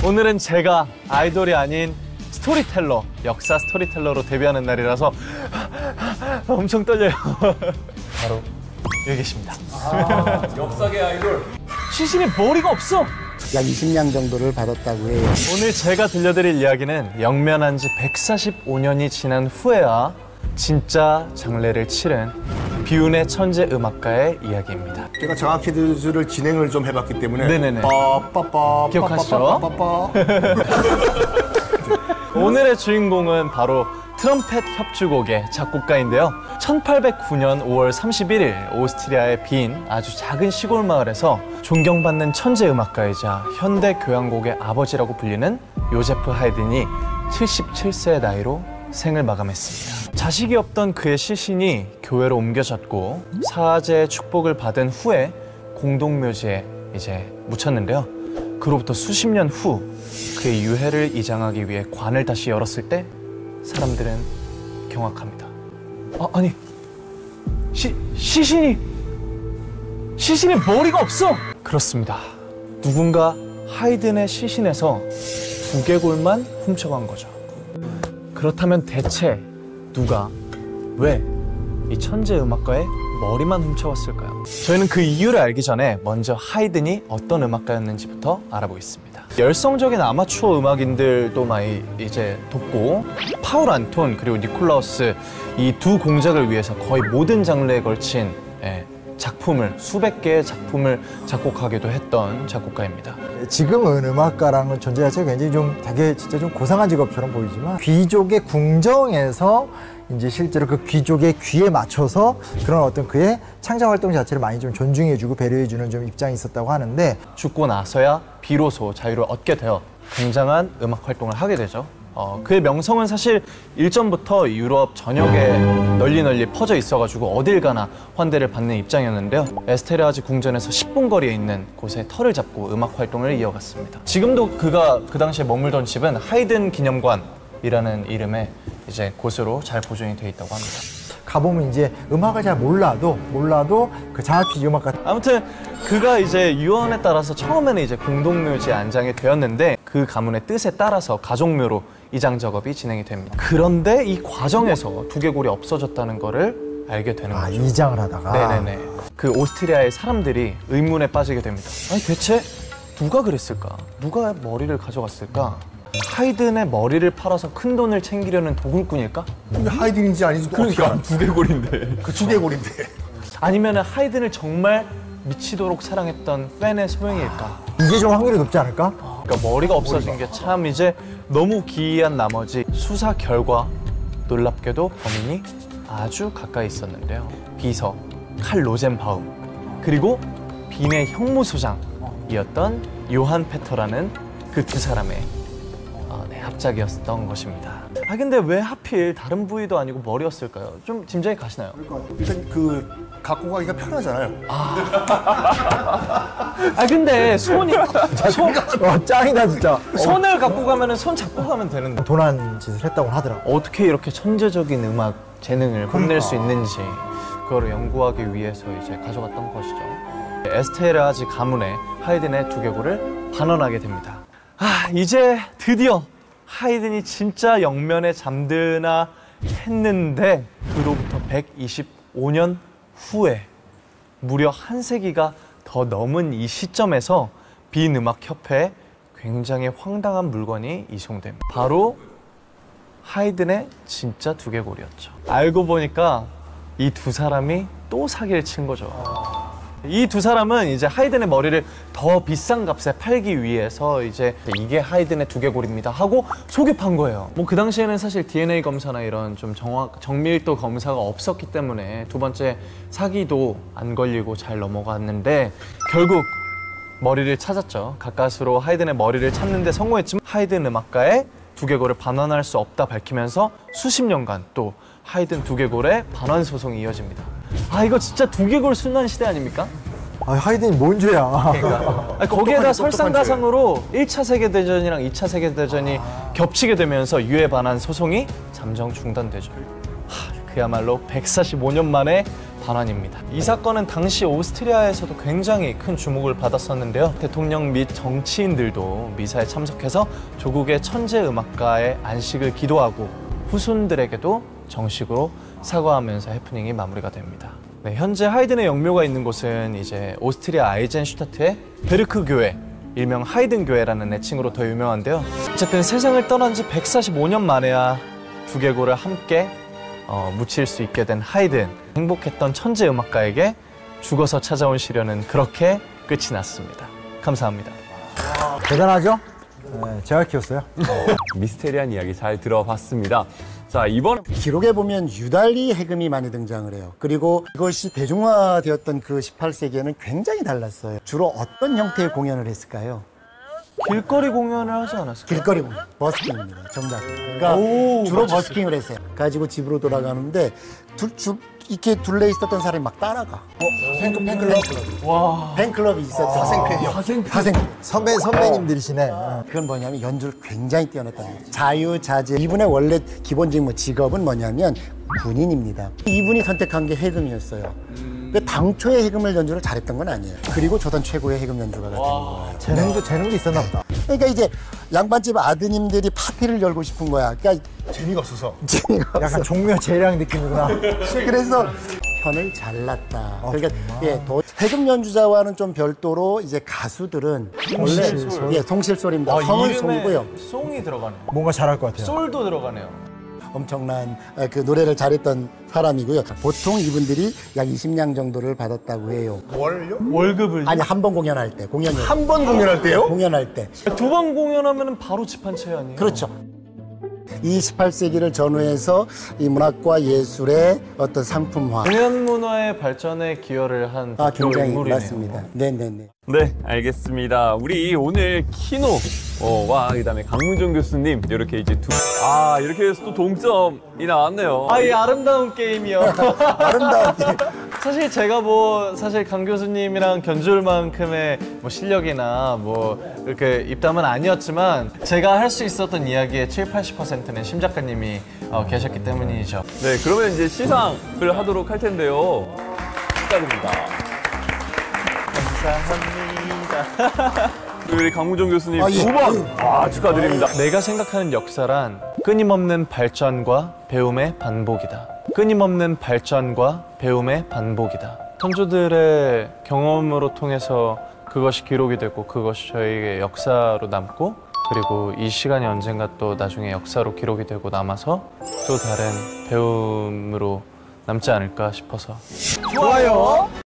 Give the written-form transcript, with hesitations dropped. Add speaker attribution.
Speaker 1: 오늘은 제가 아이돌이 아닌 스토리텔러, 역사 스토리텔러로 데뷔하는 날이라서 엄청 떨려요. 바로 여기 계십니다.
Speaker 2: 역사계 아이돌.
Speaker 1: 시신이 머리가 없어.
Speaker 3: 약 20냥 정도를 받았다고 해요.
Speaker 1: 오늘 제가 들려드릴 이야기는 영면한 지 145년이 지난 후에야 진짜 장래를 치른 비운의 천재 음악가의 이야기입니다.
Speaker 4: 제가 정확히 를 진행을 좀 해봤기 때문에
Speaker 1: 네네네.
Speaker 4: 빠빠빠
Speaker 1: 기억하시죠? 오늘의 주인공은 바로 트럼펫 협주곡의 작곡가인데요. 1809년 5월 31일 오스트리아의 빈 아주 작은 시골 마을에서 존경받는 천재 음악가이자 현대 교향곡의 아버지라고 불리는 요제프 하이든이 77세의 나이로 생을 마감했습니다. 자식이 없던 그의 시신이 교회로 옮겨졌고 사제의 축복을 받은 후에 공동묘지에 이제 묻혔는데요. 그로부터 수십 년 후 그의 유해를 이장하기 위해 관을 다시 열었을 때 사람들은 경악합니다. 아니 시신이 머리가 없어! 그렇습니다. 누군가 하이든의 시신에서 두개골만 훔쳐간 거죠. 그렇다면 대체 누가 왜 이 천재 음악가의 머리만 훔쳐왔을까요? 저희는 그 이유를 알기 전에 먼저 하이든이 어떤 음악가였는지부터 알아보겠습니다. 열성적인 아마추어 음악인들도 많이 이제 돕고 파울 안톤 그리고 니콜라우스 이 두 공작을 위해서 거의 모든 장르에 걸친 작품을 수백 개의 작품을 작곡하기도 했던 작곡가입니다.
Speaker 5: 지금은 음악가라는 존재 자체가 굉장히 좀 되게 진짜 좀 고상한 직업처럼 보이지만 귀족의 궁정에서 이제 실제로 그 귀족의 귀에 맞춰서 그런 어떤 그의 창작 활동 자체를 많이 좀 존중해주고 배려해주는 좀 입장이 있었다고 하는데
Speaker 1: 죽고 나서야 비로소 자유를 얻게 되어 굉장한 음악 활동을 하게 되죠. 그의 명성은 사실 일전부터 유럽 전역에 널리 퍼져 있어가지고 어딜 가나 환대를 받는 입장이었는데요. 에스테르하즈 궁전에서 10분 거리에 있는 곳에 터를 잡고 음악 활동을 이어갔습니다. 지금도 그가 그 당시에 머물던 집은 하이든 기념관이라는 이름의 이제 곳으로 잘 보존이 돼 있다고 합니다.
Speaker 5: 가보면 이제 음악을 잘 몰라도 그 장학퀴즈 음악 같은
Speaker 1: 아무튼 그가 이제 유언에 따라서 처음에는 이제 공동묘지에 안장이 되었는데 그 가문의 뜻에 따라서 가족묘로 이장 작업이 진행이 됩니다. 그런데 이 과정에서 두개골이 없어졌다는 거를 알게 되는 거죠.
Speaker 5: 이장을 하다가
Speaker 1: 네네네. 그 오스트리아의 사람들이 의문에 빠지게 됩니다. 아니 대체 누가 그랬을까? 누가 머리를 가져갔을까? 하이든의 머리를 팔아서 큰 돈을 챙기려는 도굴꾼일까?
Speaker 4: 이게 하이든인지 아닌지도
Speaker 1: 그러니까 두개골인데.
Speaker 4: 그 두개골인데.
Speaker 1: 아니면 하이든을 정말 미치도록 사랑했던 팬의 소명일까?
Speaker 5: 이게 좀 확률이 높지 않을까?
Speaker 1: 그러니까 머리가 없어진 게 참 이제 너무 기이한 나머지 수사 결과 놀랍게도 범인이 아주 가까이 있었는데요. 비서 칼 로젠바움 그리고 빈의 형무소장이었던 요한 페터라는 그 두 사람의 합작이었던 것입니다. 근데 왜 하필 다른 부위도 아니고 머리였을까요? 좀 짐작이 가시나요?
Speaker 4: 일단 그 갖고 가기가 편하잖아요.
Speaker 1: 근데 손이
Speaker 5: 짱이다 진짜.
Speaker 1: 손을 갖고 가면은 손 잡고 가면 되는데
Speaker 5: 도난 짓을 했다고 하더라고.
Speaker 1: 어떻게 이렇게 천재적인 음악 재능을 뽐낼 수 있는지 그거를 연구하기 위해서 이제 가져갔던 것이죠. 에스테르하즈 가문의 하이든의 두개골을 반원하게 됩니다. 이제 드디어 하이든이 진짜 영면에 잠드나 했는데 그로부터 125년 후에 무려 한 세기가 더 넘은 이 시점에서 빈음악협회에 굉장히 황당한 물건이 이송됩니다. 바로 하이든의 진짜 두개골이었죠. 알고 보니까 이 두 사람이 또 사기를 친 거죠. 이 두 사람은 이제 하이든의 머리를 더 비싼 값에 팔기 위해서 이제 이게 하이든의 두개골입니다 하고 속여 판 거예요. 그 당시에는 사실 DNA 검사나 이런 좀 정밀도 검사가 없었기 때문에 두 번째 사기도 안 걸리고 잘 넘어갔는데 결국 머리를 찾았죠. 가까스로 하이든의 머리를 찾는데 성공했지만 하이든 음악가의 두개골을 반환할 수 없다 밝히면서 수십 년간 또 하이든 두개골의 반환 소송이 이어집니다. 이거 진짜 두개골 순환 시대 아닙니까?
Speaker 5: 하이든이 뭔 죄야.
Speaker 1: 그러니까. 거기에다 설상가상으로 1차 세계대전이랑 2차 세계대전이 겹치게 되면서 유해 반환 소송이 잠정 중단되죠. 그야말로 145년 만에 반환입니다. 이 사건은 당시 오스트리아에서도 굉장히 큰 주목을 받았었는데요. 대통령 및 정치인들도 미사에 참석해서 조국의 천재 음악가의 안식을 기도하고 후손들에게도 정식으로 사과하면서 해프닝이 마무리가 됩니다. 네, 현재 하이든의 영묘가 있는 곳은 이제 오스트리아 아이젠슈타트의 베르크 교회, 일명 하이든 교회라는 애칭으로 더 유명한데요. 어쨌든 세상을 떠난 지 145년 만에야 두개골을 함께 묻힐 수 있게 된 하이든. 행복했던 천재 음악가에게 죽어서 찾아온 시련은 그렇게 끝이 났습니다. 감사합니다.
Speaker 5: 대단하죠? 네, 제가 키웠어요.
Speaker 2: 미스테리한 이야기 잘 들어봤습니다. 자, 이번
Speaker 3: 기록에 보면 유달리 해금이 많이 등장을 해요. 그리고 이것이 대중화되었던 그 18세기에는 굉장히 달랐어요. 주로 어떤 형태의 공연을 했을까요?
Speaker 1: 길거리 공연을 하지 않았을까요?
Speaker 3: 길거리 공연, 버스킹입니다. 정답. 그러니까 주로 버스킹을 했어요. 가지고 집으로 돌아가는데 이렇게 둘레 있었던 사람이 막 따라가. 팬클럽.
Speaker 1: 와.
Speaker 3: 팬클럽이 있었어요. 사생팬.
Speaker 5: 선배님들이시네.
Speaker 3: 그건 뭐냐면 연주를 굉장히 뛰어났다는 거죠. 자유자재. 이분의 원래 기본적인 직업은 뭐냐면 군인입니다. 이분이 선택한 게 해금이었어요. 당초에 해금을 연주를 잘했던 건 아니에요. 그리고 조선 최고의 해금 연주가가 된 거예요.
Speaker 5: 재능도 있었나 보다.
Speaker 3: 그러니까 이제 양반집 아드님들이 파티를 열고 싶은 거야. 그러니까
Speaker 4: 재미가 없어서.
Speaker 5: 약간 종묘 재량 느낌이구나.
Speaker 3: 그래서 편을 잘랐다. 그러니까 해금 연주자와는 좀 별도로 이제 가수들은 원래 송실솔입니다. 성은 송이고요.
Speaker 1: 송이 들어가네요.
Speaker 5: 뭔가 잘할 것 같아요.
Speaker 1: 솔도 들어가네요.
Speaker 3: 엄청난 그 노래를 잘했던 사람이고요. 보통 이분들이 약 20냥 정도를 받았다고 해요.
Speaker 4: 월요?
Speaker 1: 월급을
Speaker 3: 아니 한 번 공연할 때 공연이
Speaker 4: 한 번 공연할 때요?
Speaker 3: 공연할 때
Speaker 1: 두 번 공연하면 바로 집 한 채 아니에요?
Speaker 3: 그렇죠. 이 18세기를 전후해서 이 문학과 예술의 어떤 상품화.
Speaker 1: 공연 문화의 발전에 기여를 한 대표
Speaker 3: 굉장히
Speaker 1: 인물이네요.
Speaker 3: 맞습니다. 네네네.
Speaker 2: 네, 알겠습니다. 우리 오늘 키노와 그다음에 강문정 교수님 이렇게 이제 이렇게 해서 또 동점이 나왔네요.
Speaker 1: 이 아름다운 게임이요.
Speaker 3: 아름다운
Speaker 1: 사실 제가 사실 강 교수님이랑 견줄 만큼의 실력이나 이렇게 입담은 아니었지만 제가 할 수 있었던 이야기의 70~80%는 심 작가님이 계셨기 때문이죠.
Speaker 2: 네, 그러면 이제 시상을 하도록 할 텐데요. 축하드립니다.
Speaker 1: 감사합니다.
Speaker 2: 우리 강문정 교수님 9번 축하드립니다.
Speaker 1: 내가 생각하는 역사란 끊임없는 발전과 배움의 반복이다. 끊임없는 발전과 배움의 반복이다. 선조들의 경험으로 통해서 그것이 기록이 되고 그것이 저희의 역사로 남고 그리고 이 시간이 언젠가 또 나중에 역사로 기록이 되고 남아서 또 다른 배움으로 남지 않을까 싶어서
Speaker 5: 좋아요.